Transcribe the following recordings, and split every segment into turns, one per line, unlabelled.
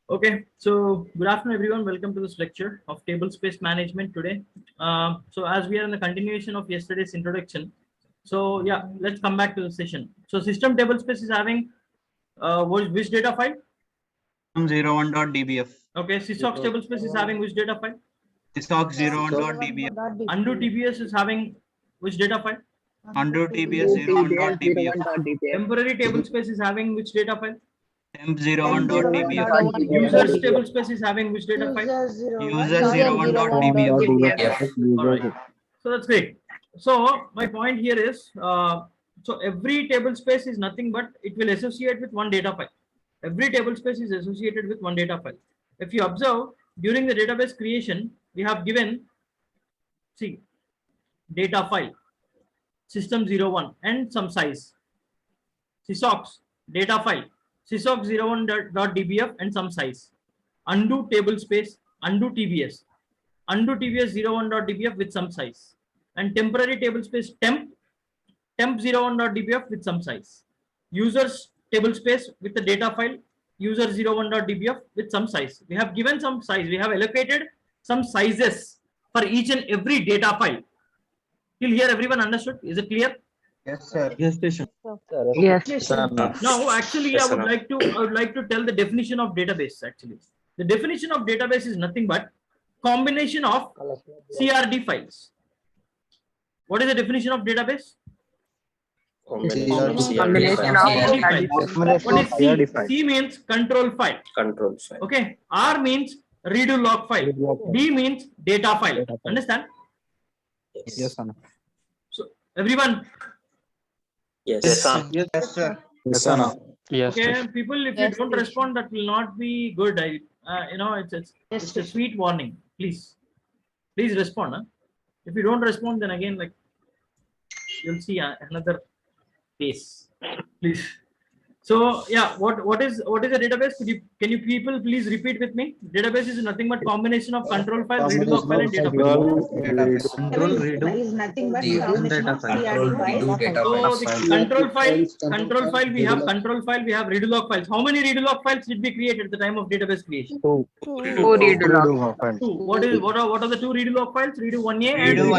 Okay, so good afternoon, everyone. Welcome to this lecture of table space management today. So as we are in the continuation of yesterday's introduction, so yeah, let's come back to the session. So system table space is having which data file?
System01.dbf.
Okay, sysocs table space is having which data file?
Sysocs01.dbf.
Undo TBS is having which data file?
Undo TBS01.dbf.
Temporary table space is having which data file?
Temp01.dbf.
Users table space is having which data file?
User01.dbf.
All right. So that's great. So my point here is, so every table space is nothing but it will associate with one data file. Every table space is associated with one data file. If you observe during the database creation, we have given, see, data file, system01 and some size. sysocs data file, sysocs01.dbf and some size. Undo table space, undo TBS, undo TBS01.dbf with some size. And temporary table space temp01.dbf with some size. Users table space with the data file user01.dbf with some size. We have given some size. We have allocated some sizes for each and every data file. Till here, everyone understood? Is it clear?
Yes, sir.
Yes, sir.
Yes.
Now, actually, I would like to tell the definition of database. Actually, the definition of database is nothing but combination of CRD files. What is the definition of database?
Combination of
CRD files. What is C?
CRD file.
C means control file.
control file.
Okay. R means redo log file. D means data file. Understand?
Yes, sir.
So everyone.
Yes.
Yes, sir.
Yes, sir.
Yes,
Okay, people, if you don't respond, that will not be good. It's a sweet warning. Please respond. Huh? If you don't respond, then again, like you'll see another case. Please. So yeah, what is a database? Can you people please repeat with me? Database is nothing but combination of control file, redo log file, and data file.
Control redo.
is nothing but combination of CRD files.
So the control file, we have control file, we have redo log files. How many redo log files did we create at the time of database creation?
Two.
Two. What are the two redo log files? Redo 1A and
Redo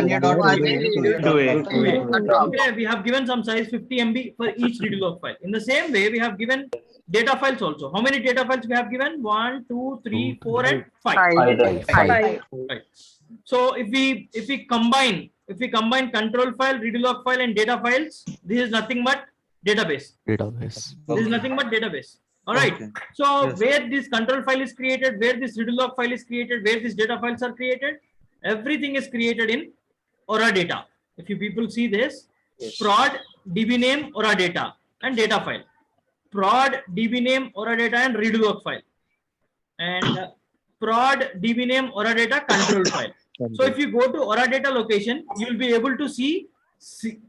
1A.2a.
Okay, we have given some size 50 MB for each redo log file. In the same way, we have given data files also. How many data files we have given? 1, 2, 3, 4, and 5. Right. So if we combine control file, redo log file, and data files, this is nothing but database. This is nothing but database. All right.
Okay.
So
Yes.
where this control file is created, where this redo log file is created, where these data files are created, everything is created in Aura data. If you people see this,
Yes.
prod db name Aura data and data file, prod db name Aura data and redo log file, and prod db name Aura data control file. So if you go to Aura data location, you will be able to see C,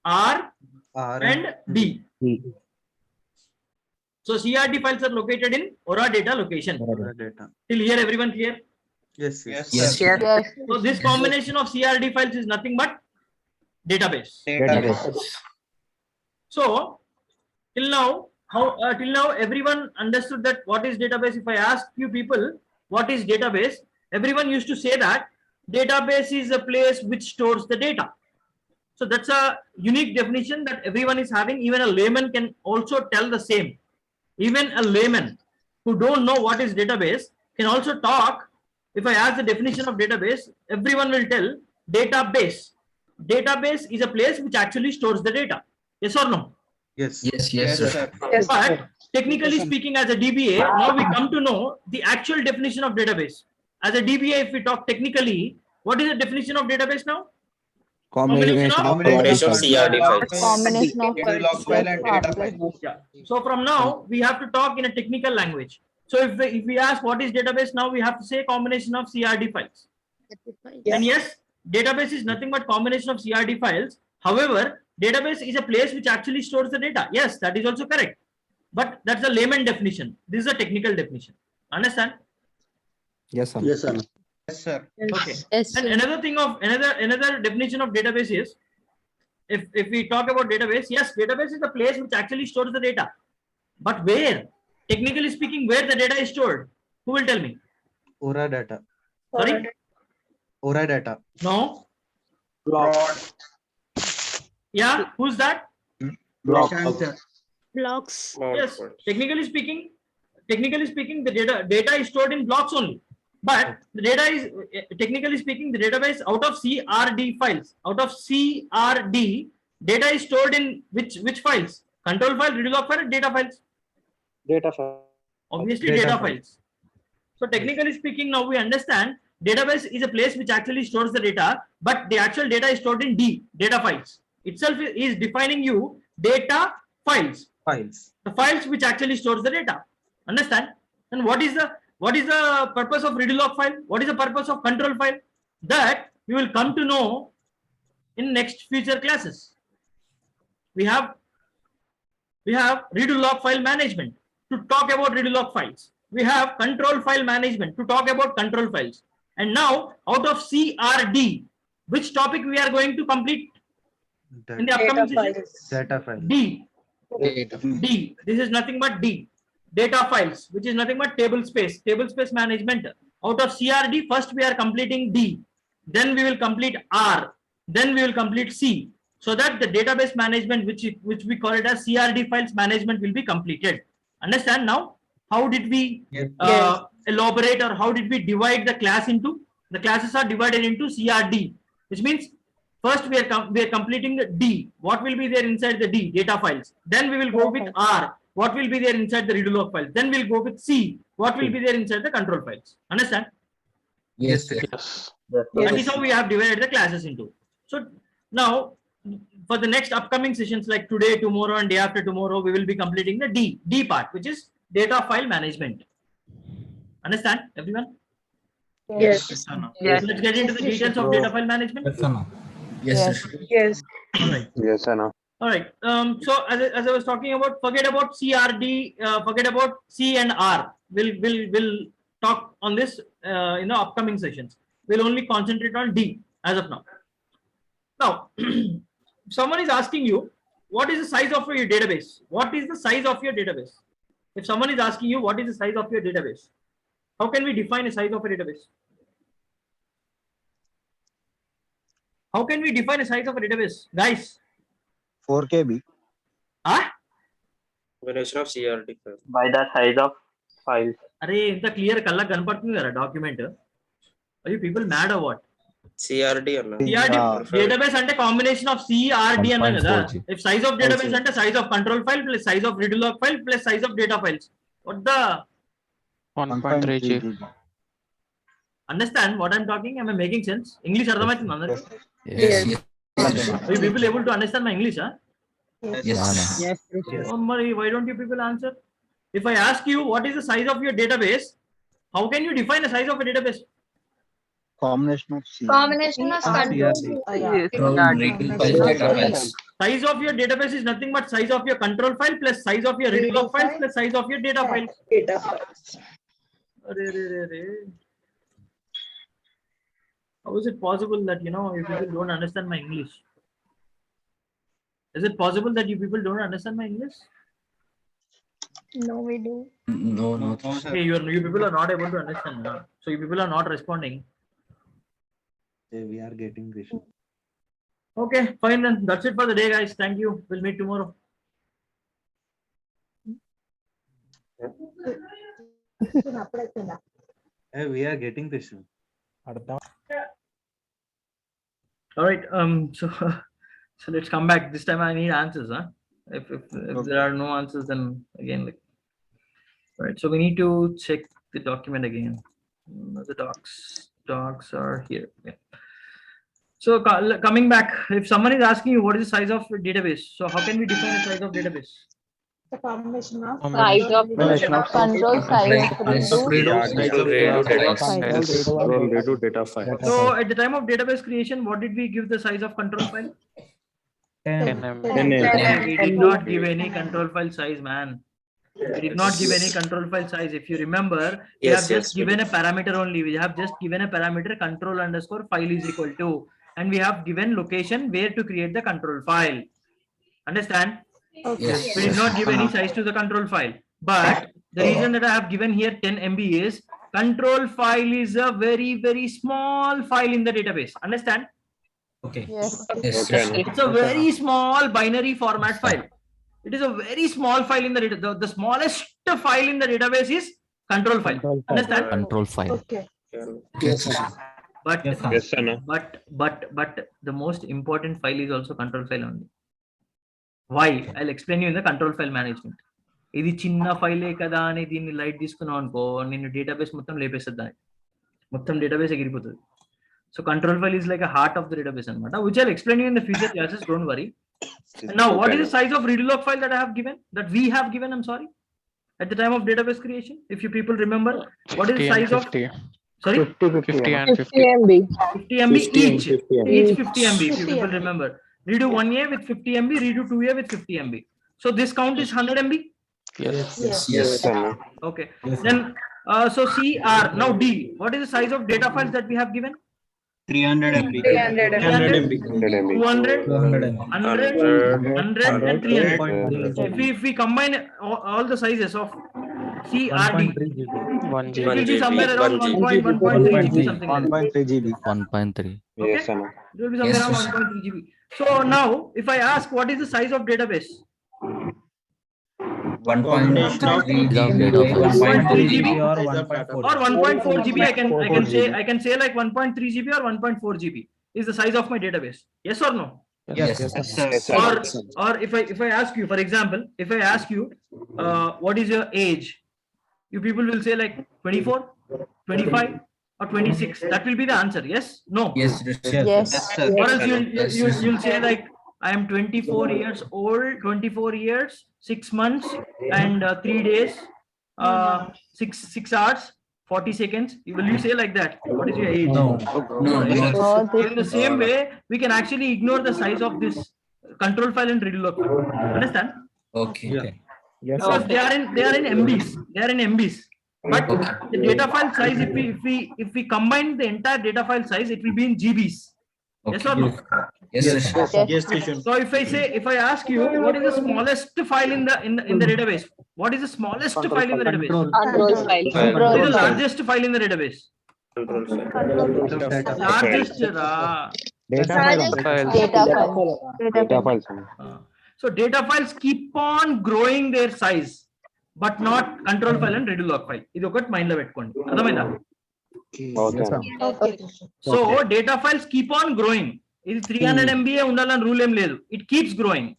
R, and D. So CRD files are located in Aura data location. Till here, everyone clear?
Yes,
Yes.
So this combination of CRD files is nothing but database. So till now, everyone understood that what is database. If I ask you people what is database, everyone used to say that database is a place which stores the data. So that's a unique definition that everyone is having. Even a layman can also tell the same. Even a layman who don't know what is database can also talk. If I ask the definition of database, everyone will tell database. Database is a place which actually stores the data. Yes or no?
Yes,
sir.
But technically speaking, as a DBA, now we come to know the actual definition of database. As a DBA, if we talk technically, what is the definition of database now?
Combination of
Combination of CRD files.
Combination of
Yeah. So from now, we have to talk in a technical language. So if we ask what is database now, we have to say combination of CRD files. And yes, database is nothing but combination of CRD files. However, database is a place which actually stores the data. Yes, that is also correct. But that's a layman definition. This is a technical definition. Understand?
Yes, sir.
Yes, sir.
Okay. And another definition of database is, if we talk about database, yes, database is the place which actually stores the data. But where? technically speaking, where the data is stored? Who will tell me?
Aura data.
Sorry?
Aura data.
No?
Blocks.
Yeah, who's that?
Blocks.
Blocks.
Yes, technically speaking, the data is stored in blocks only. But the data is, technically speaking, the database out of CRD files. Out of CRD, data is stored in which files? Control file, readlog file, data files.
Data file.
Obviously,
Data
data
file.
files. So technically speaking, now we understand database is a place which actually stores the data, but the actual data is stored in data files. Itself is defining you data files.
Files.
The files which actually stores the data. Understand? And what is the purpose of readlog file? What is the purpose of control file? That you will come to know in next future classes. We have readlog file management to talk about readlog files. We have control file management to talk about control files. And now out of CRD, which topic we are going to complete in the upcoming session?
Data file.
D. D. This is nothing but D. Data files, which is nothing but table space management. Out of CRD, first we are completing D. Then we will complete R. Then we will complete C. So that the database management, which we call it as CRD files management, will be completed. Understand now? How did we elaborate, or how did we divide the class into? The classes are divided into CRD, which means first we are completing the D. What will be there inside the D? Data files. Then we will go with R. What will be there inside the readlog files? Then we'll go with C. What will be there inside the control files? Understand?
Yes.
That is how we have divided the classes into. So now, for the next upcoming sessions like today, tomorrow, and day after tomorrow, we will be completing the D part, which is data file management. Understand, everyone?
Yes.
So let's get into the details of data file management.
Yes.
Yes.
All right.
Yes, Anna.
All right. So as I was talking about, forget about CRD, forget about C and R. We'll talk on this in the upcoming sessions. We'll only concentrate on D as of now. Now, someone is asking you, what is the size of your database? What is the size of your database? If someone is asking you, what is the size of your database? How can we define a size of a database? How can we define a size of a database, guys?
4 KB.
Huh?
Combination of CRD file.
By the size of files.
Arey, inta clear kalla kanpadtundi kada document. Are you people mad or what?
CRD or not?
CRD database ante combination of CRD and
1.4G.
if size of database ante size of control file plus size of readlog file plus size of data files. What the?
1.3G.
Understand what I'm talking? Am I making sense? English ardhamaitunda andaru?
Yes.
Are you people able to understand my English? Huh?
Yes.
Oh, Mari, why don't you people answer? If I ask you what is the size of your database, how can you define the size of a database?
Combination of C.
Combination of control.
Size of your database is nothing but size of your control file plus size of your readlog files plus size of your data files. How is it possible that you people don't understand my English? Is it possible that you people don't understand my English?
No, we do.
No.
Hey, you people are not able to understand. Huh? So you people are not responding.
We are getting this.
Okay, fine then. That's it for the day, guys. Thank you. We'll meet tomorrow.
We are getting this.
All right. So let's come back. This time I need answers, huh? If there are no answers, then again, like, all right. So we need to check the document again. The docs are here. Yeah. So coming back, if someone is asking you what is the size of a database, so how can we define the size of database?
The combination of
Size of
control size
Redo data file.
So at the time of database creation, what did we give the size of control file?
10 MB.
We did not give any control file size, man. We did not give any control file size. If you remember, we have just given a parameter only. We have just given a parameter control underscore file is equal to, and we have given location where to create the control file. Understand?
Okay.
We did not give any size to the control file, but The reason that I have given here 10 MB is control file is a very small file in the database. Understand?
Okay.
Yes.
Yes,
Okay,
sir.
It's a very small binary format file. It is a very small file in the data. The smallest file in the database is control file. Understand?
Control file.
Okay.
Yes, sir.
But
Yes, sir. No.
but the most important file is also control file only. Why? I'll explain you in the control file management. ఇది చిన్న ఫైలే కదా అని దీన్ని light తీసుకున్నావు అనుకో నేను database మొత్తం లేపేస్తుంది దాన్ని మొత్తం డేటాబేస్ ఎగిరిపోతుంది so control file is like a heart of the database అన్నమాట which I'll explain you in the future classes, don't worry. Now what is the size of read log file that I have given, that we have given, I'm sorry, at the time of database creation? If you people remember, what is the
50 and
size of
50.
sorry
50 and 50.
50 MB.
50 MB each.
50
Each 50 MB, if you
50
people
MB.
remember. Redo 1A with 50 MB, redo 2A with 50 MB. So this count is 100 MB.
Yes.
Yes.
Yes.
Sir, no.
Okay. Then so CR. Now D. What is the size of data files that we have given?
300 MB.
300 MB.
100 MB.
200,
200 MB.
100, 100 and 300. If we combine all the sizes of CRD,
1
it will
GB.
be somewhere around 1.3 GB, something like that.
1.3 GB.
1.3.
Yes, sir. No.
It will be somewhere
Yes,
around 1.3 GB. So now, if I ask what is the size of database?
1.3 GB.
1.3 GB
or 1.4
or 1.4 GB. I can say like 1.3 GB or 1.4 GB is the size of my database. Yes or no?
Yes.
Yes, sir.
Or if I ask you, for example, if I ask you what is your age, you people will say like 24, 25 or 26. That will be the answer. Yes? No?
Yes.
Yes.
Or else you'll say like I am 24 years old, 24 years, 6 months and 3 days, 6 hours, 40 seconds. Will you say like that? What is your age?
No.
All
In the same way, we can actually ignore the size of this control file and read log file. Understand?
Okay.
Because they are in MBs. They are in MBs. But the data file size, if we combine the entire data file size, it will be in GBs. Yes or no?
Yes, sir.
Yes,
So if I ask you what is the smallest file in the database, what is the smallest file in the database?
Control file.
What is the largest file in the database?
Control file.
Largest.
Data
Files.
Data file.
Data files.
So data files keep on growing their size, but not control file and redo log file. ఇది ఒకటి mind లో పెట్టుకోండి అర్థమైందా
Okay.
Okay.
So data files keep on growing ఇది 300 MB ఉండాలని rule ఏం లేదు it keeps growing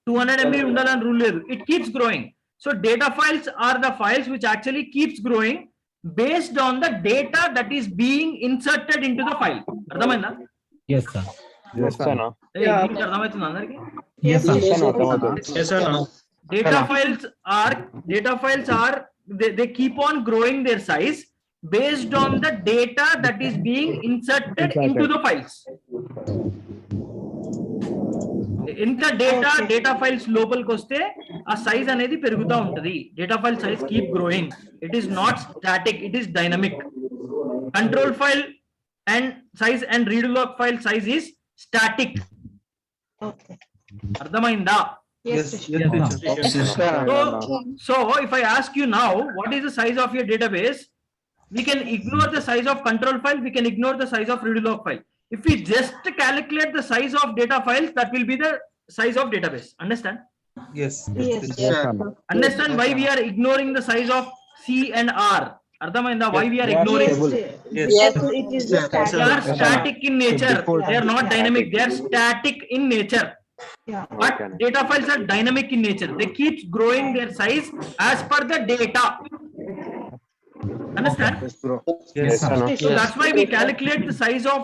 200 MB ఉండాలని రూల్ లేదు it keeps growing so data files are the files which actually keeps growing based on the data that is being inserted into the file అర్థమైందా
Yes, sir.
Yes, sir. No.
దీనికి అర్థమవుతుంది అందరికి
Yes, sir.
Yes, sir. No. అర్థమవుతుంది.
Yes, sir. No.
data files are they keep on growing their size based on the data that is being inserted into the files. ఇంత data files లోపలికి వస్తే ఆ size అనేది పెరుగుతూ ఉంటది data file size keep growing it is not static it is dynamic control file and size and read log file size is static
Okay.
అర్థమైందా
Yes.
So if I ask you now what is the size of your database, we can ignore the size of control file, we can ignore the size of read log file. If we just calculate the size of data files, that will be the size of database. Understand?
Yes.
Yes.
Understand why we are ignoring the size of C and R? Ardhamainda, why we are ignoring?
Yes. It is the
They are
standard.
static in nature. They are not dynamic. They are static in nature.
Yeah.
But data files are dynamic in nature. They keep growing their size as per the data. Understand?
Yes, sir. No.
So that's why we calculate the size of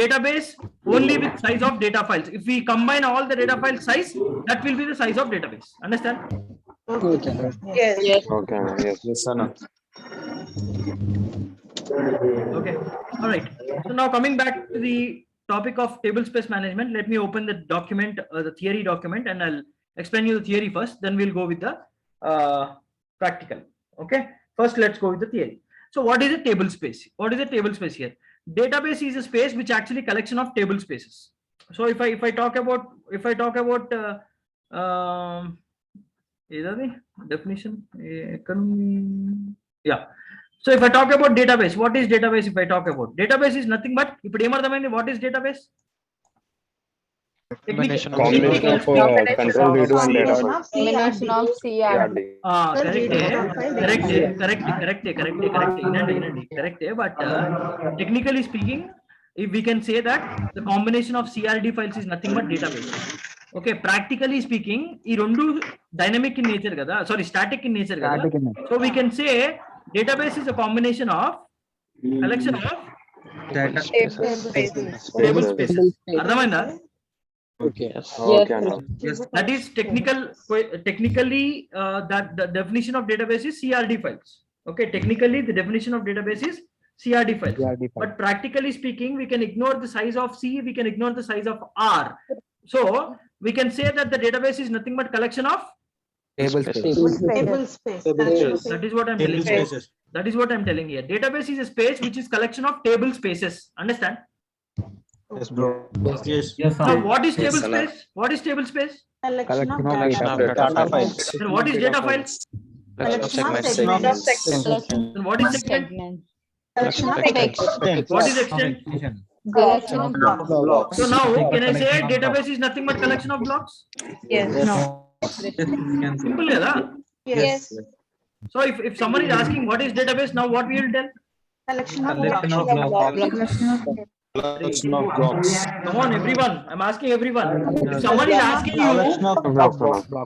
database only with size of data files. If we combine all the data file size, that will be the size of database. Understand?
Yes.
Okay. Yes. Yes, sir. No.
Okay. All right. So now coming back to the topic of table space management, let me open the document, the theory document, and I'll explain you the theory first. Then we'll go with the practical. Okay. First, let's go with the theory. So what is a table space? What is a table space here? Database is a space which actually collection of table spaces. So if I talk about ఏదది definition yeah. So if I talk about database, what is database? If I talk about database is nothing but ఇప్పుడు ఏమర్థమైంది what is database?
Combination of
Combination of control redo and data.
Combination of
CRD.
Correct. But technically speaking, if we can say that the combination of CRD files is nothing but database. Okay, practically speaking, ఈ రెండు dynamic in nature కదా, sorry, static in nature కదా. So we can say database is a combination of collection of
Data.
table spaces. అర్థమైందా?
Yes.
Yes.
That is technically that the definition of database is CRD files. Okay, technically the definition of database is CRD files. But practically speaking, we can ignore the size of C, we can ignore the size of R. So we can say that the database is nothing but collection of
Table space.
Table space.
that is what I'm telling you. That is what I'm telling here. Database is a space which is collection of table spaces. Understand?
Yes, bro. Yes.
Yes,
Now
sir.
what is
Yes,
table
sir.
space? What is table space?
Collection of
Collection
data.
of data files.
Then what is data files?
Collection of segments.
Then what is segment?
Collection of text.
What is extent?
Extension.
Collection of blocks.
So now can I say database is nothing but collection of blocks?
Yes. No.
Yes, we can say.
Simple కదా?
Yes.
So if someone is asking what is database, now what we will tell?
Collection of
Collection of
blocks.
blocks.
Collection of blocks.
Come on, everyone. I'm asking everyone. If someone is asking you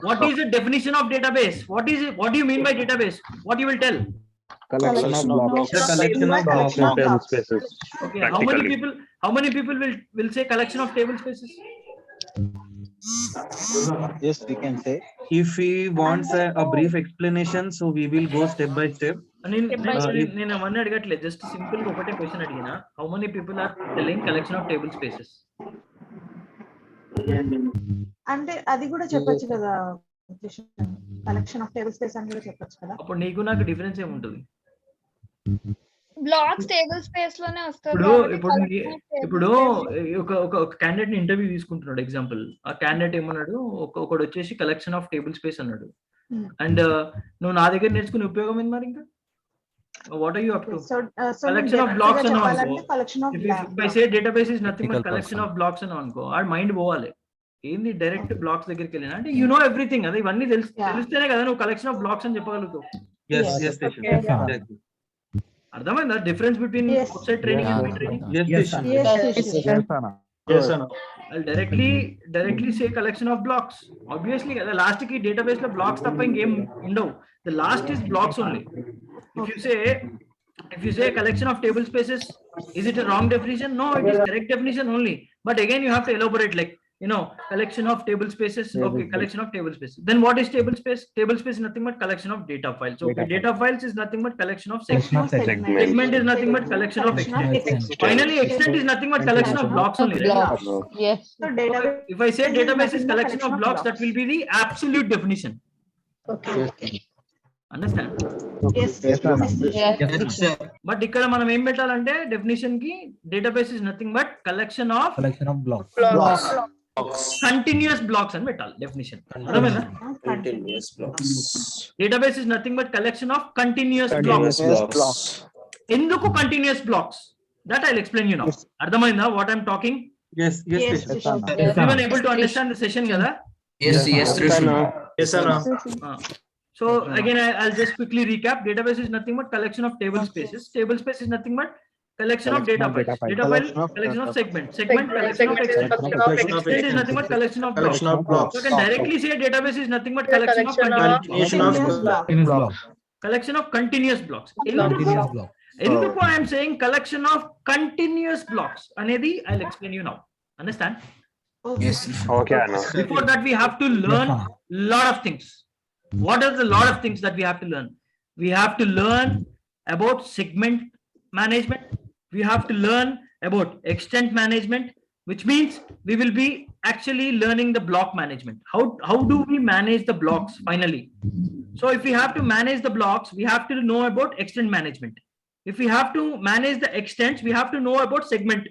what is the definition of database, what is it? What do you mean by database? What you will tell?
Collection of blocks.
The collection of blocks.
Table spaces.
Okay. How many people will say collection of table spaces?
Yes, we can say.
If he wants a brief explanation, so we will go step by step.
నేను అవన్నీ అడగట్లేదు, just simple గా ఒకటే question అడిగినా. How many people are telling collection of table spaces?
అంటే అది కూడా చెప్పొచ్చు కదా, కలెక్షన్ ఆఫ్ టేబుల్ స్పేస్ అని కూడా చెప్పొచ్చు కదా.
అప్పుడు నీకు నాకు డిఫరెన్స్ ఏముంటుంది?
బ్లాక్స్ టేబుల్ స్పేస్ లోనే వస్తుంది.
ఇప్పుడు ఒక క్యాండిడేట్ ని ఇంటర్వ్యూ తీసుకుంటున్నాడు ఎగ్జాంపుల్. ఆ క్యాండిడేట్ ఏమన్నాడు, ఒకడు వచ్చేసి కలెక్షన్ ఆఫ్ టేబుల్ స్పేస్ అన్నాడు. అండ్ నువ్వు నా దగ్గర నేర్చుకునే ఉపయోగం ఏంది మరి? ఇంకా what are you up to? Collection of blocks అన్నావు అనుకో.
Collection of
If I say database is nothing but collection of blocks అన్నావు అనుకో, ఆ మైండ్ పోవాలి. ఏంది డైరెక్ట్ బ్లాక్స్ దగ్గరికి వెళ్ళినా అంటే యు నో ఎవ్రీథింగ్ కదా, ఇవన్నీ తెలిస్తేనే కదా నువ్వు కలెక్షన్ ఆఫ్ బ్లాక్స్ అని చెప్పగలుగుతావు.
Yes, yes, exactly.
అర్థమైందా difference between outside training and me training?
Yes,
Yes, sir.
I'll directly say collection of blocks. Obviously, the last ki database la blocks tappa ingem ఉండవు. The last is blocks only. If you say collection of table spaces, is it a wrong definition? No, it is correct definition only. But again, you have to elaborate, like, collection of table spaces. Okay, collection of table spaces. Then what is table space? Table space is nothing but collection of data files. Okay, data files is nothing but collection of segments. Segment is nothing but collection of extent. Finally, extent is nothing but collection of blocks only. Right?
Yes. So
If I say database is collection of blocks, that will be the absolute definition.
Okay.
Understand?
Yes.
But ఇక్కడ మనం ఏం పెట్టాలంటే definition కి database is nothing but collection of continuous blocks అని పెట్టాలి definition. అర్థమైందా?
Continuous blocks.
Database is nothing but collection of continuous blocks. ఎందుకు continuous blocks? That I will explain you now. అర్థమైందా what I am talking?
Yes,
Everyone able to understand the session కదా?
Yes, Trishna.
Yes, sir.
So again, I'll just quickly recap. Database is nothing but collection of table spaces. Table space is nothing but collection of data files. Data file collection of segment. Segment collection of extent. Extent is nothing but collection of blocks. So I can directly say database is nothing but collection of continuous blocks. ఎందుకు I am saying collection of continuous blocks అనేది I'll explain you now. Understand?
Yes.
Okay, Anna.
Before that, we have to learn lot of things. What are the lot of things that we have to learn? We have to learn about segment management. We have to learn about extent management, which means we will be actually learning the block management. How do we manage the blocks finally? So if we have to manage the blocks, we have to know about extent management. If we have to manage the extents, we have to know about segment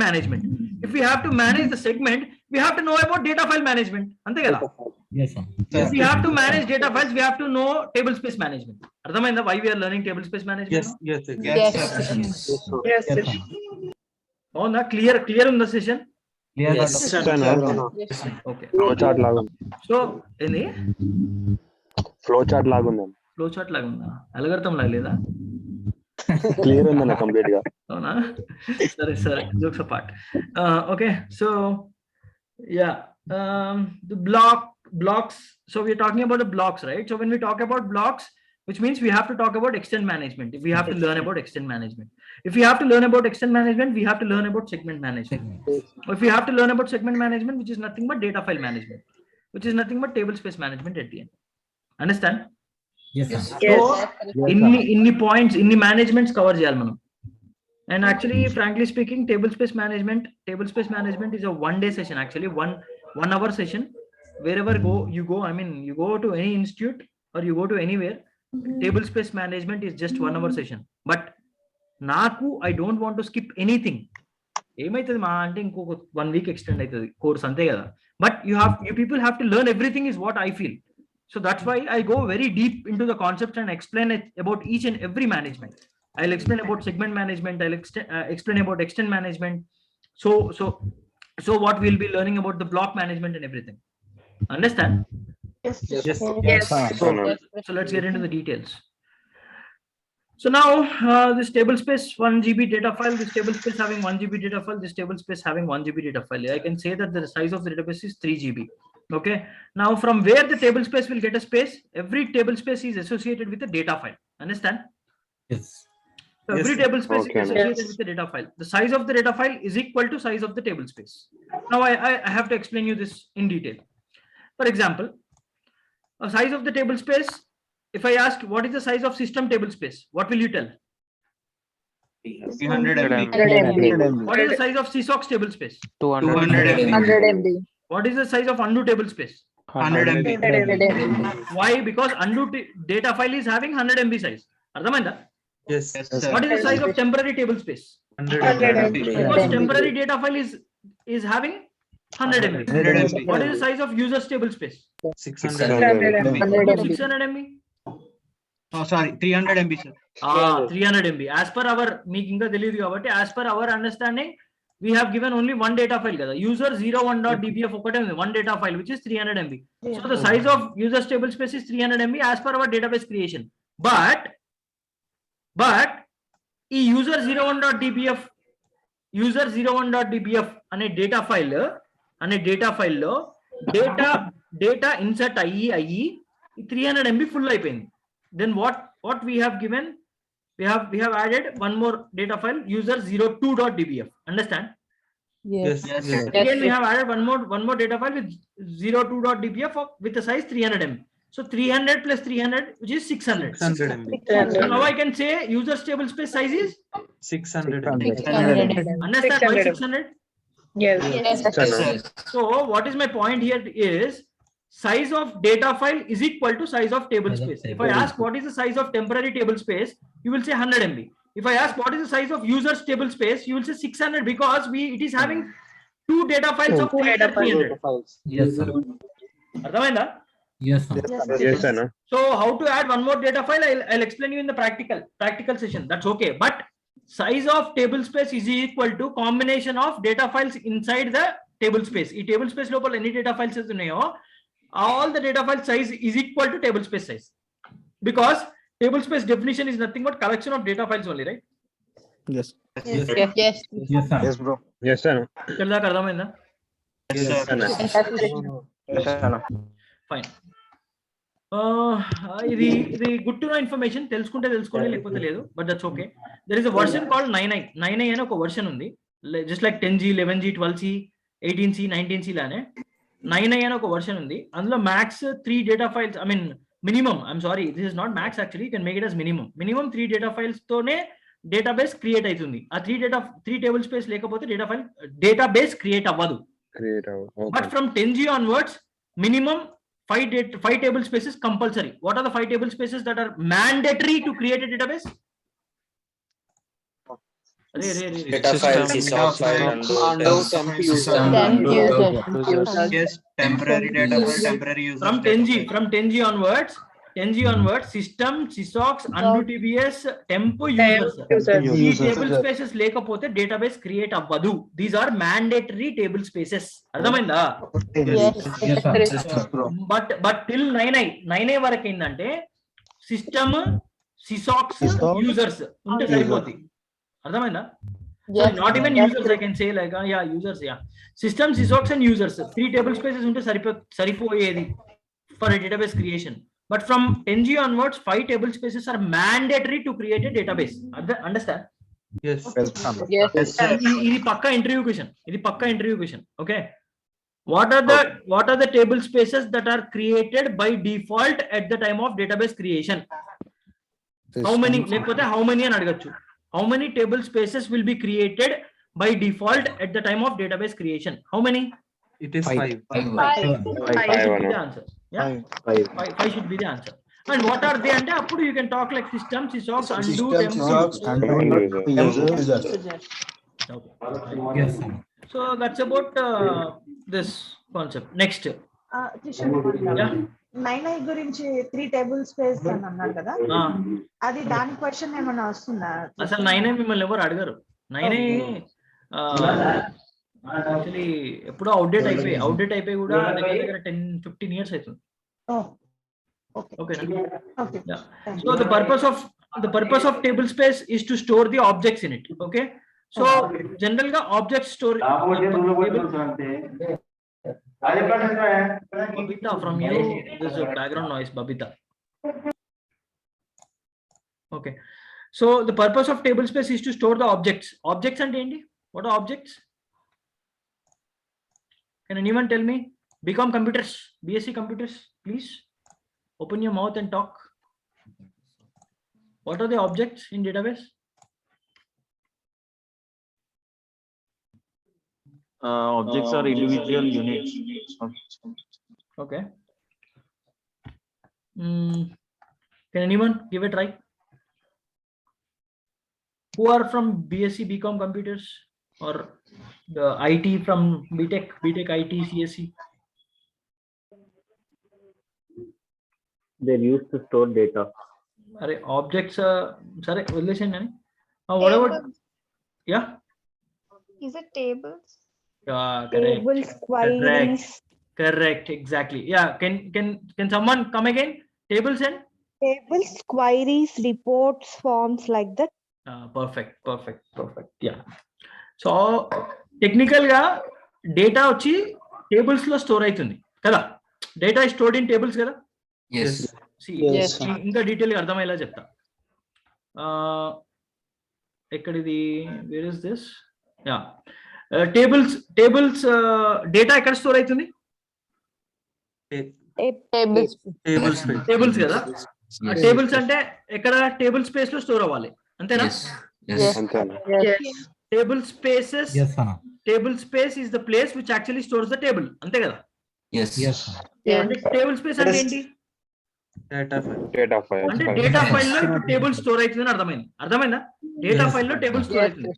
management. If we have to manage the segment, we have to know about data file management. Ante kada?
Yes, sir.
If we have to manage data files, we have to know table space management. Ardhamainda why we are learning table space management?
Yes,
now?
yes,
Yes.
Yes, sir.
Oh, na clear in the session.
Clear
Yes,
cut.
sir.
Okay.
Flow chart లాగా ఉంది.
So in the
flow chart లాగా ఉందండి.
flow chart లాగా ఉందా? అలగర్థం లాగా లేదా?
Clear ఉందన్న complete గా.
అవునా? సరే jokes apart. Okay, so yeah, the blocks. So we're talking about the blocks, right? So when we talk about blocks, which means we have to talk about extend management. If we have to learn about extend management, if we have to learn about extend management, we have to learn about segment management. If we have to learn about segment management, which is nothing but data file management, which is nothing but table space management at the end. Understand?
Yes, sir.
So inni points, inni managements cover cheyali manam. And actually, frankly speaking, table space management is a 1 day session. Actually, one hour session. Wherever you go, I mean, you go to any institute or you go to anywhere, table space management is just 1 hour session. But naku, I don't want to skip anything. ఏమైతుంది మా అంటే ఇంకొక 1 week extend అవుతుంది course అంతే కదా. But you people have to learn everything is what I feel. So that's why I go very deep into the concept and explain it about each and every management. I'll explain about segment management. I'll explain about extend management. So what we'll be learning about the block management and everything. Understand?
Yes.
Yes.
Yes.
So let's get into the details. So now this table space 1 GB data file, this table space having 1 GB data file, this table space having 1 GB data file. I can say that the size of the database is 3 GB. Okay. Now from where the table space will get a space, every table space is associated with a data file. Understand?
Yes.
So every table space
Okay.
is associated with the data file. The size of the data file is equal to size of the table space. Now I have to explain you this in detail. For example, a size of the table space, if I ask what is the size of system table space, what will you tell?
300 MB.
100 MB.
What is the size of CSOX table space?
200.
200 MB.
100 MB.
What is the size of undo table space?
100 MB.
100 MB.
Why? Because undo data file is having 100 MB size. Ardhamainda?
Yes.
Yes, sir.
What is the size of temporary table space?
100
MB.
Because temporary data file is having 100 MB.
100 MB.
What is the size of user's table space?
600
100 MB.
600 MB.
Oh, sorry, 300 MB, sir.
300 MB. As per our meeku inga teliyadu kabatti, as per our understanding, we have given only one data file kada. User 01.dbf okate undi, one data file which is 300 MB. So the size of user's table space is 300 MB as per our database creation. But ఈ user 01.dbf అనే data file లో data insert అయ్యి 300 MB full అయిపోయింది. Then what we have given, we have added one more data file, user 02.dbf. Understand?
Yes.
Yes,
Yes.
sir.
Again we have added one more data file with 02.dbf with the size 300 MB. So 300 plus 300, which is 600.
600 MB.
So now I can say user table space size is
600 MB.
600.
understand why 600.
Yes.
Yes, sir.
So what is my point here is size of data file is equal to size of table space. If I ask what is the size of temporary table space, you will say 100 MB. If I ask what is the size of user's table space, you will say 600 because it is having two data files of 300.
Yes, sir.
Ardhamainda?
Yes, sir.
Yes, sir.
So how to add one more data file, I'll explain you in the practical session. That's okay. But size of table space is equal to combination of data files inside the table space. In table space local any data files unnayo, all the data file size is equal to table space size. Because table space definition is nothing but collection of data files only, right?
Yes.
Yes.
Yes, sir.
Yes, bro. Yes, sir.
ఇక్కడ దాకా అర్థమైందా?
Yes, sir.
Fine. ఇది good to know information, తెలుసుకోండి లేకపోతే లేదు, but that's okay. There is a version called 9i అని ఒక version ఉంది, just like 10G 11G 12C 18C 19C లానే 9i అని ఒక వర్షన్ ఉంది. అందులో max 3 data files, I mean minimum, I'm sorry this is not max, actually you can make it as minimum 3 data files తోనే database create అవుతుంది. ఆ 3 table space లేకపోతే database create అవ్వదు. But from 10G onwards, minimum 5 table spaces compulsory. What are the 5 table spaces that are mandatory to create a database?
Data file sysox file
Yes, temporary data file, temporary user.
From 10G onwards, system, sysox, undo TBS, temp, users. ఈ table spaces లేకపోతే database create అవ్వదు. These are mandatory table spaces. అర్థమైందా? But till 9i వరకు ఏంటంటే system, sysaux, users ఉంటే సరిపోతుంది. అర్థమైందా? Not even users, I can say like users, system, sysaux and users 3 table spaces ఉంటే సరిపోయేది for database creation. But from 10G onwards, 5 table spaces are mandatory to create a database. Understand?
Yes.
ఇది పక్కా interview question. Okay. What are the table spaces that are created by default at the time of database creation? How many? లేకపోతే how many అని అడగచ్చు. How many table spaces will be created by default at the time of database creation? How many?
It is 5.
5 should be the answer. Yeah, 5 should be the answer. And what are they? And appudu you can talk like system, sysox, undo, temp.
Yes, sir.
So that's about this concept. Next.
Kishan,
Yeah.
9i గురించి 3 table space అని అన్నారు కదా, అది దాని question ఏమైనా వస్తుందా?
అసలు 9i మిమ్మల్ని ఎవరు అడగరు. 9i యాక్చువల్లీ ఎప్పుడో అవుట్డేట్ అయిపోయి కూడా దగ్గర 10-15 years అవుతుంది. Okay. So the purpose of table space is to store the objects in it. Okay. So general ga object store. Babita, from you, there's a background noise, Babita. Okay. So the purpose of table space is to store the objects. Objects and endi? What are objects? Can anyone tell me? BCom computers, BSc computers, please open your mouth and talk. What are the objects in database?
Objects are individual units.
Okay. Can anyone give a try? Who are from BSc BCom computers or the IT from BTech IT CSC?
They're used to store data.
Are objects? Sorry, listen. What about? Yeah.
Is it tables?
Correct. Exactly. Yeah. Can someone come again? Tables and
Tables, queries, reports, forms like that.
Perfect. Yeah. So technical ga data వచ్చి tables లో store అవుతుంది కదా. Data is stored in tables కదా.
Yes.
See, ఇంకా detail గా అర్థమయ్యేలా చెప్తా. ఎక్కడిది? Where is this? Yeah, tables data ఎక్కడ స్టోర్ అవుతుంది? టేబుల్స్ కదా. టేబుల్స్ అంటే ఎక్కడ? టేబుల్ స్పేస్ లో స్టోర్ అవ్వాలి, అంతేనా? Table space is the place which actually stores the table, అంతే కదా? టేబుల్ స్పేస్ అంటే ఏంటి? అంటే డేటా ఫైల్ లో ఇప్పుడు టేబుల్ స్టోర్ అవుతుంది అని అర్థమైందా? డేటా ఫైల్ లో టేబుల్ స్టోర్ అవుతుంది.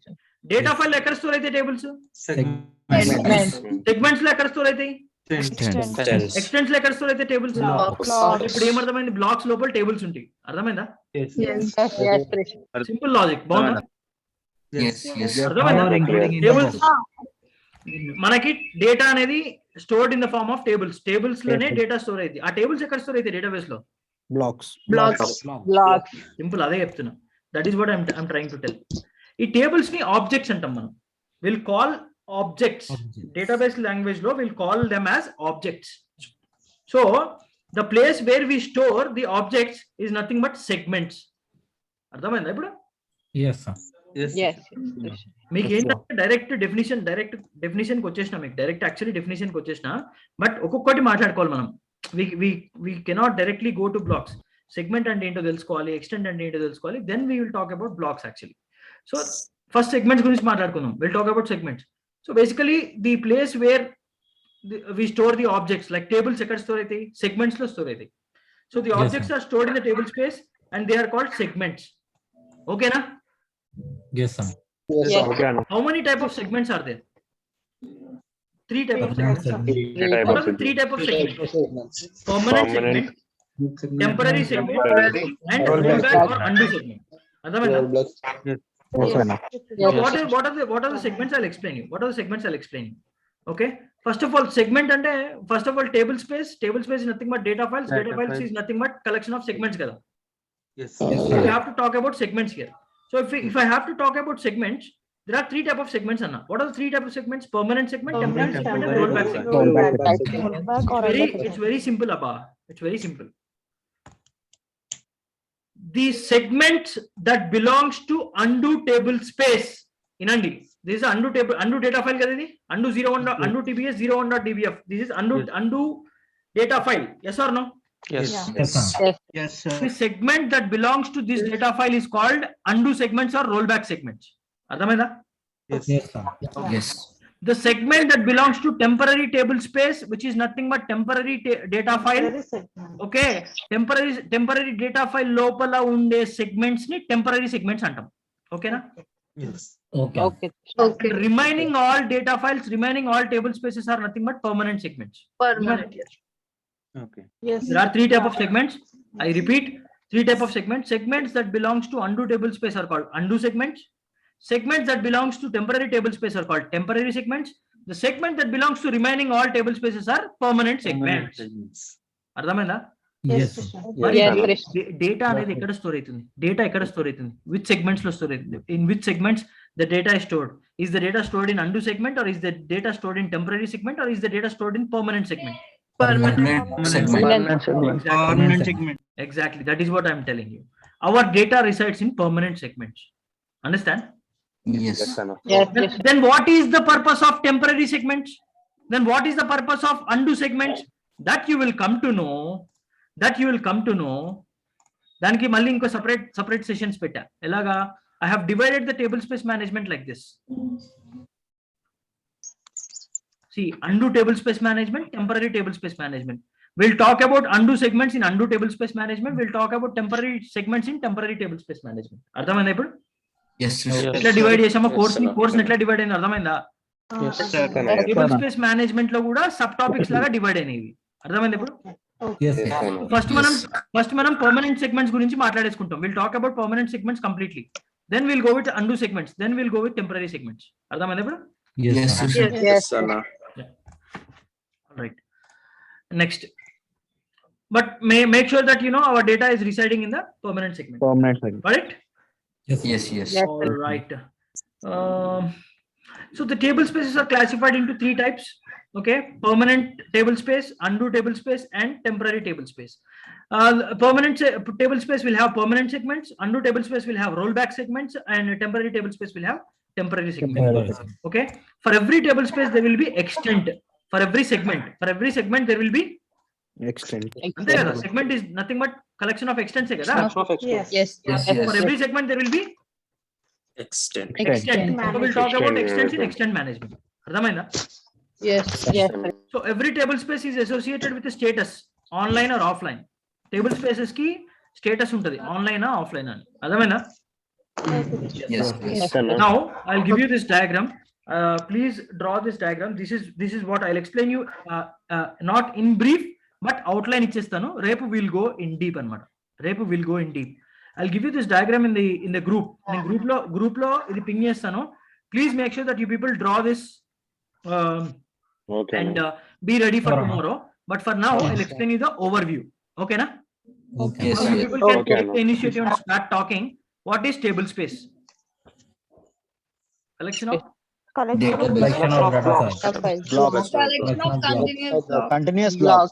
డేటా ఫైల్ లో ఎక్కడ స్టోర్ అవుతాయి టేబుల్స్? సెగ్మెంట్స్ లో ఎక్కడ స్టోర్ అవుతాయి? ఎక్స్టెంట్స్ లో ఎక్కడ స్టోర్ అయితే టేబుల్స్? ఇప్పుడు ఏమర్థమైంది? బ్లాక్స్ లోపల టేబుల్స్ ఉంటాయి, అర్థమైందా? సింపుల్ లాజిక్, బాగుందా? టేబుల్స్ మనకి డేటా అనేది stored in the form of tables. Tables లోనే డేటా స్టోర్ అయితే ఆ టేబుల్స్ ఎక్కడ స్టోర్ అయితే? డేటాబేస్ లో బ్లాక్స్. సింపుల్, అదే చెప్తున్నా. That is what I'm trying to tell. ఈ టేబుల్స్ ని ఆబ్జెక్ట్స్ అంటాం మనం. Will call objects. Database language lo we'll call them as objects. So the place where we store the objects is nothing but segments. అర్థమైందా ఇప్పుడు?
Yes sir.
Yes.
మీకు ఏంటంటే direct definition కి వచ్చేసిన, మీకు డైరెక్ట్ యాక్చువల్లీ డెఫినేషన్ కి వచ్చేసిన, but ఒక్కొక్కటి మాట్లాడుకోవాలి మనం. we cannot directly go to blocks. Segment అంటే ఏంటో తెలుసుకోవాలి, ఎక్స్టెంట్ అంటే ఏంటో తెలుసుకోవాలి, then we will talk about blocks actually. So first segments గురించి మాట్లాడుకుందాం. we'll talk about segments. So basically the place where we store the objects, like tables ekkada store aithayi? Segments lo store aithayi. So the objects are stored in the table space and they are called segments. Okay na?
Yes sir.
Yes.
How many type of segments are there? 3 type of segments.
Segment.
What are the 3 type of segments? Permanent segment, temporary segment, and rollback or undo segment. Adhamenda? So what are the segments? I'll explain you. What are the segments? I'll explain you. Okay. First of all, segment and first of all, table space. Table space is nothing but data files. Data files is nothing but collection of segments. Kada.
Yes.
So we have to talk about segments here. So if I have to talk about segments, there are 3 type of segments, Anna. What are the 3 type of segments? Permanent segment, temporary segment, and rollback segment. It's very simple, Abba. It's very simple. The segment that belongs to undo table space in Andi. This is undo table, undo data file. Undo 01, undo TBS 01.dbf. This is undo data file. Yes or no?
Yes.
Yes, sir.
The segment that belongs to this data file is called undo segments or rollback segments. Ardhamenda?
Yes.
Yes.
The segment that belongs to temporary table space, which is nothing but temporary data file. Okay, temporary data file lopala unde segments ni temporary segments antam. Okay na?
Yes.
Okay.
Remaining all data files, remaining all table spaces are nothing but permanent segments.
Permanent.
Okay.
Yes.
There are 3 type of segments. I repeat, 3 type of segments. Segments that belongs to undo table space are called undo segments. Segments that belongs to temporary table space are called temporary segments. The segment that belongs to remaining all table spaces are permanent segments. Ardhamenda?
Yes.
మరి
Yes.
Data అనేది ఎక్కడ store అవుతుంది? Data ఎక్కడ store అవుతుంది? Which segments లో store అవుతుంది? In which segments the data is stored? Is the data stored in undo segment or is the data stored in temporary segment or is the data stored in permanent segment?
Permanent segment. Permanent segment.
Exactly. That is what I am telling you. Our data resides in permanent segments. Understand?
Yes.
Then what is the purpose of temporary segments? Then what is the purpose of undo segments? That you will come to know. దానికి మళ్ళీ ఇంకో separate sessions పెట్టా. ఎలాగా? I have divided the table space management like this. See, undo table space management, temporary table space management. We'll talk about undo segments in undo table space management. We'll talk about temporary segments in temporary table space management. అర్థమైందా ఇప్పుడు?
Yes, sir.
ఎట్లా divide చేసామో course ఎట్లా divide అయింది అర్థమైందా?
Yes, sir.
Table space management లో కూడా sub topics లాగా డివైడ్ అయినవి. అర్థమైంది ఇప్పుడు?
Yes.
ఫస్ట్ మనం పర్మనెంట్ సెగ్మెంట్స్ గురించి మాట్లాడేసుకుంటాం. Will talk about permanent segments completely. Then will go with undo segments. Then will go with temporary segments. అర్థమైంది ఇప్పుడు?
Yes, sir.
Right. Next. But make sure that you know our data is residing in the permanent segment. Correct?
Yes.
All right. So the table spaces are classified into 3 types. Okay, permanent table space, undo table space, and temporary table space. Permanent table space will have permanent segments, undo table space will have rollback segments, and temporary table space will have temporary segments. Okay, for every table space there will be extent. For every segment there will be
Extent.
segment is nothing but collection of extents.
Yes.
For every segment there will be
Extent.
extent. So we'll talk about extents in extent management. Ardhamainda?
Yes.
So every table space is associated with a status, online or offline. Table spaces ki status untadi, online or offline ani. Ardhamainda?
Yes.
Now I'll give you this diagram. Please draw this diagram. This is what I'll explain you. Not in brief, but outline ichestanu. Repu will go in deep anamata. I'll give you this diagram in the group. In group lo idi ping chestanu. Please make sure that you people draw this and be ready for tomorrow. But for now, I'll explain you the overview. Okay, na?
Okay.
Now you people can take the initiative and start talking. What is table space? Collection of
Collection of data files.
Collection of
Continuous blocks.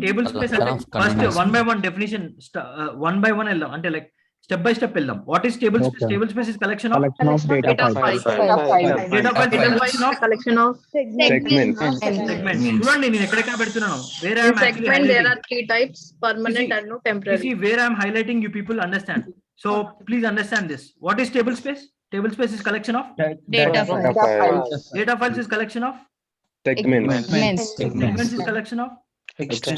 table space first one by one definition, one by one eldam ante like step by step eldam. What is table space? Table space is collection of
data files.
data file
Collection of segments.
చూడండి నేను ఎక్కడెక్కడ పెడుతున్నాను. Where I am actually
Segment there
highlighting.
are 3 types: permanent and no
You
temporary.
see where I am highlighting, you people understand. So please understand this. What is table space? Table space is collection of
Data files.
data files is collection of
Segments.
segments is collection of extent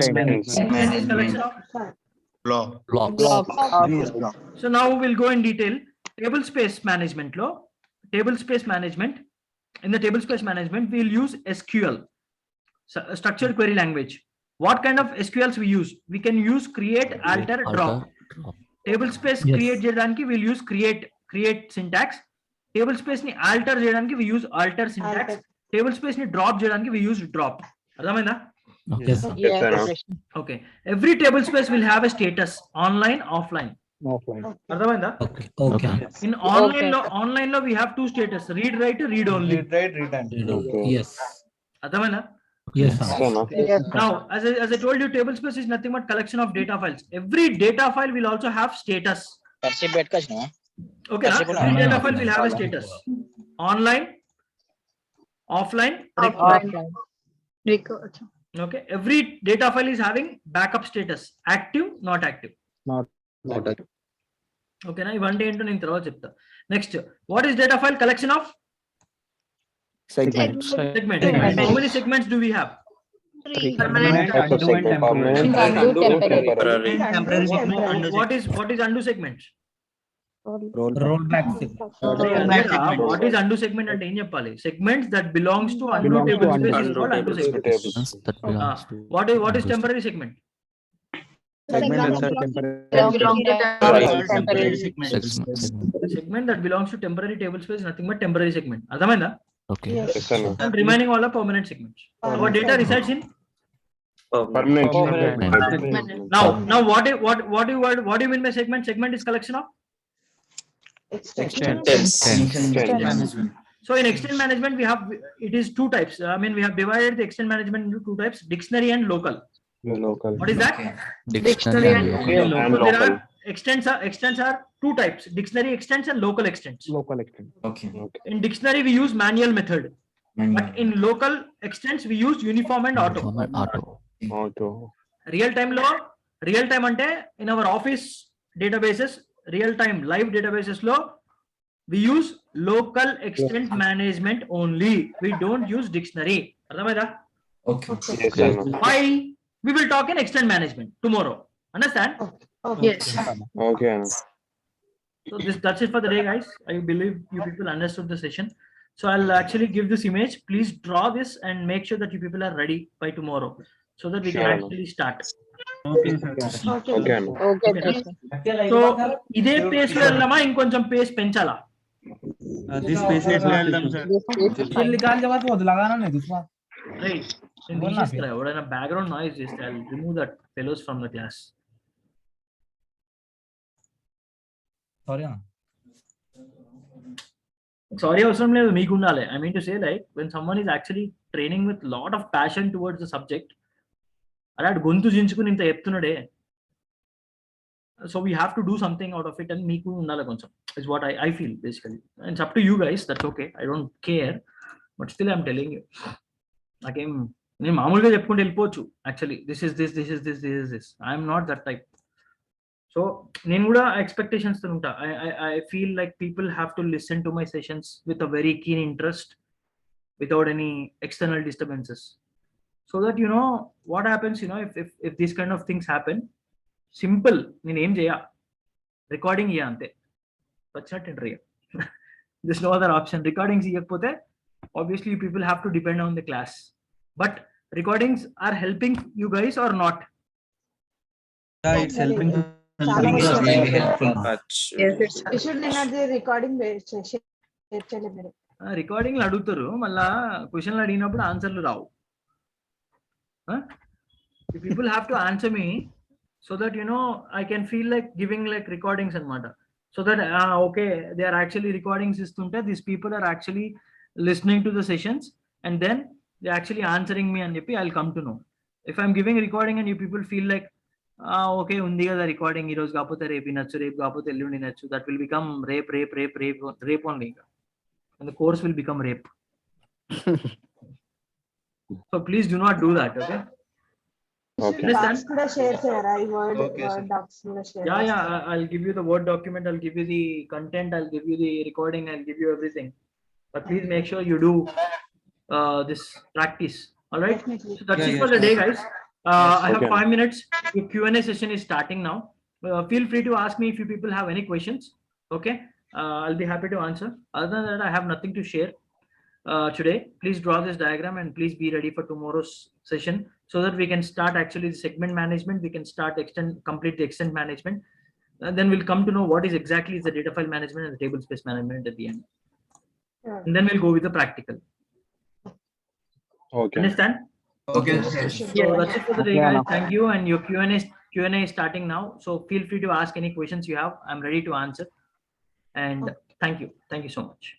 is collection of.
Blocks.
So now we'll go in detail. Table space management lo table space management, we'll use SQL, structured query language. What kind of SQLs we use? We can use create, alter, drop. Table space create cheyadaniki we'll use create syntax. Table space ni alter cheyadaniki we use alter syntax. Table space ni drop cheyadaniki we use drop. Ardhamainda?
Yes, sir.
Okay. Every table space will have a status: online, offline. Ardhamainda?
Okay.
In online law we have two status: read, write, read only.
Yes.
Ardhamainda?
Yes, sir.
Now, as I told you, table space is nothing but collection of data files. Every data file will also have status. Okay, every data file will have a status: online, offline, record. Okay, every data file is having backup status: active, not active. Okay, now one day into next, what is data file? Collection of segment. How many segments do we have?
3.
Permanent, undo, and temporary.
What is undo segment?
Rollback segment.
What is undo segment and em cheppali? Segments that belongs to undo table space is called undo segment. What is temporary segment?
Segment
Segment that belongs to temporary table space is nothing but temporary segment. Adhamainda?
Okay.
And remaining all are permanent segments. Our data resides in
Permanent.
now what do you mean by segment? Segment is collection of
Extents.
So in extent management we have, it is two types. I mean, we have divided the extent management into two types: dictionary and local. What is that?
Dictionary and
So there are extents are two types: dictionary extents and local extents.
Okay.
In dictionary we use manual method, but in local extents we use uniform and auto. Real time ante in our office databases, real time live databases law, we use local extent management only. We don't use dictionary.
Okay.
Why? We will talk in extent management tomorrow. Understand?
yes.
Okay.
So that's it for the day, guys. I believe you people understood the session. So I'll actually give this image. Please draw this and make sure that you people are ready by tomorrow, so that we can
Sure.
actually start.
Okay.
So ఇదే pace లో వెళ్దామా ఇంకొంచెం pace పెంచాలా?
This space is
right, నేను తీసేస్తా. ఎవడైనా background noise చేస్తే I will remove that fellows from the class. Sorry అవసరం లేదు, మీకు ఉండాలి. I mean to say, like when someone is actually training with lot of passion towards the subject, అలాంటి గొంతు జించుకుని ఇంత చెప్తున్నాడే, so we have to do something out of it, and meeku undala koncham is what I feel basically. And it's up to you guys, that's okay, I don't care, but still I'm telling you, again నేను మామూలుగా చెప్పుకుంటూ వెళ్ళిపోవచ్చు. Actually this is I'm not that type. So నేను కూడా expectations తో ఉంటా. I feel like people have to listen to my sessions with a very keen interest without any external disturbances, so that you know what happens, you know, if these kind of things happen, simple, నేను ఏం చేయ, recording ఇయ్య అంతే, వచ్చినట్టు enter అయ్యా. This no other option. Recordings ఇవ్వకపోతే obviously people have to depend on the class, but recordings are helping you guys or not?
it's helping.
Yes, it's
recording share చేయలేదు మీరు.
రికార్డింగ్లు అడుగుతారు, మళ్ళా క్వశ్చన్లు అడిగినప్పుడు ఆన్సర్లు రావు. People have to answer me so that, you know, I can feel like giving like recordings anamata, so that okay, they are actually recordings istunte, these people are actually listening to the sessions and then they actually answering me and I'll come to know. If I'm giving recording and you people feel like okay, undi kada recording ee roju kapothe repu inachchu, repu kapothe ellundi inachchu, that will become rape only, and the course will become rape. So please do not do that, okay?
Docs కూడా share చేయరా? ఈ word docs కూడా share.
Yeah, I'll give you the Word document, I'll give you the content, I'll give you the recording, I'll give you everything, but please make sure you do this practice. All right, so that's it for the day, guys. I have 5 minutes. The Q&A session is starting now. Feel free to ask me if you people have any questions. Okay, I'll be happy to answer. Other than that, I have nothing to share today. Please draw this diagram and please be ready for tomorrow's session so that we can start actually the segment management. We can start complete the extent management. Then we'll come to know what is exactly the data file management and the table space management at the end.
Sure.
And then we'll go with the practical.
Okay.
Understand?
Okay, sir.
So that's it for the day, guys. Thank you. And your Q&A is starting now. So feel free to ask any questions you have. I'm ready to answer. And thank you. Thank you so much.